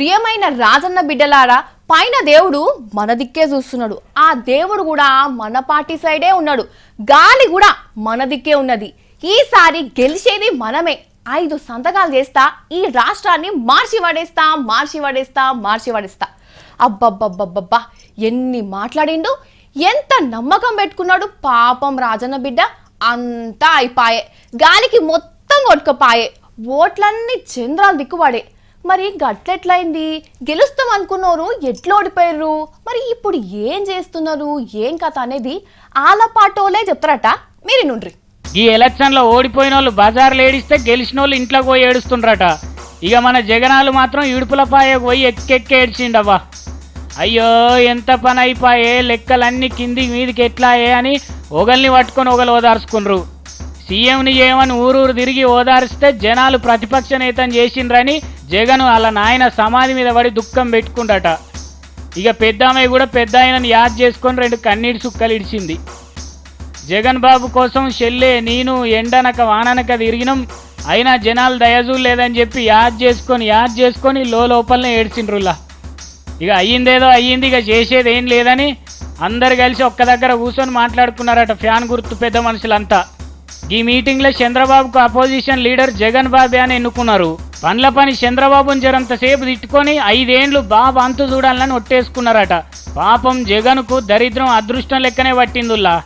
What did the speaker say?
ప్రియమైన రాజన్న బిడ్డలారా, పైన దేవుడు మన దిక్కే చూస్తున్నాడు. ఆ దేవుడు కూడా మన పార్టీ సైడే ఉన్నాడు. గాలి కూడా మన దిక్కే ఉన్నది. ఈసారి గెలిచేది మనమే. 5 సంతకాలు చేస్తా ఈ రాష్ట్రాన్ని మార్చి పడేస్తా. అబ్బబ్బబ్బబ్బబ్బా, ఎన్ని మాట్లాడిండు, ఎంత నమ్మకం పెట్టుకున్నాడు. పాపం రాజన్న బిడ్డ అంతా అయిపాయే, గాలికి మొత్తం కొట్టుకుపాయే. ఓట్లన్నీ చంద్రాలు దిక్కువాడే. మరి గట్లెట్లయింది? గెలుస్తాం అనుకున్నారు, ఎట్లా ఓడిపోయారు? మరి ఇప్పుడు ఏం చేస్తున్నారు, ఏం కథ అనేది ఆలపాటోలే చెప్తారట. మీరు నుండ్రి. ఈ ఎలక్షన్ లో ఓడిపోయిన వాళ్ళు బజార్లు ఏడిస్తే గెలిచిన వాళ్ళు ఇంట్లోకి పోయి ఏడుస్తుండ్రట. ఇక మన జగనాలు మాత్రం ఇడుపులపాయ పోయి ఎక్కెక్కి ఏడ్చిండవ్వా. అయ్యో ఎంత పని అయిపోయే, లెక్కలన్నీ కిందికి మీదికి ఎట్లాయే అని ఒకల్ని పట్టుకొని ఒకరు ఓదార్చుకున్నారు. సీఎంని చేయమని ఊరూరు తిరిగి ఓదారిస్తే జనాలు ప్రతిపక్ష నేతను చేసిండ్రని జగన్ వాళ్ళ నాయన సమాధి మీద పడి దుఃఖం పెట్టుకుండట. ఇక పెద్దామయ్య కూడా పెద్ద ఆయనను యాద్ చేసుకొని 2 కన్నీటి సుక్కలు ఇడిచింది. జగన్ బాబు కోసం చెల్లె నేను ఎండనక వాననక తిరిగినాం, అయినా జనాలు దయజూ లేదని చెప్పి యాద్ చేసుకొని లోపలనే ఏడ్చిండ్రులా. ఇక అయ్యిందేదో అయ్యింది, ఇక చేసేది ఏం లేదని అందరు కలిసి ఒక్క దగ్గర కూర్చొని మాట్లాడుకున్నారట ఫ్యాన్ గుర్తు పెద్ద మనుషులంతా. ఈ మీటింగ్లో చంద్రబాబుకు అపోజిషన్ లీడర్ జగన్ బాబే అని ఎన్నుకున్నారు. పనుల పని చంద్రబాబుని జరంతసేపు తిట్టుకొని 5 ఏండ్లు బాబు అంతు చూడాలని ఒట్టేసుకున్నారట. పాపం జగన్కు దరిద్రం అదృష్టం లెక్కనే పట్టిందుల్లా.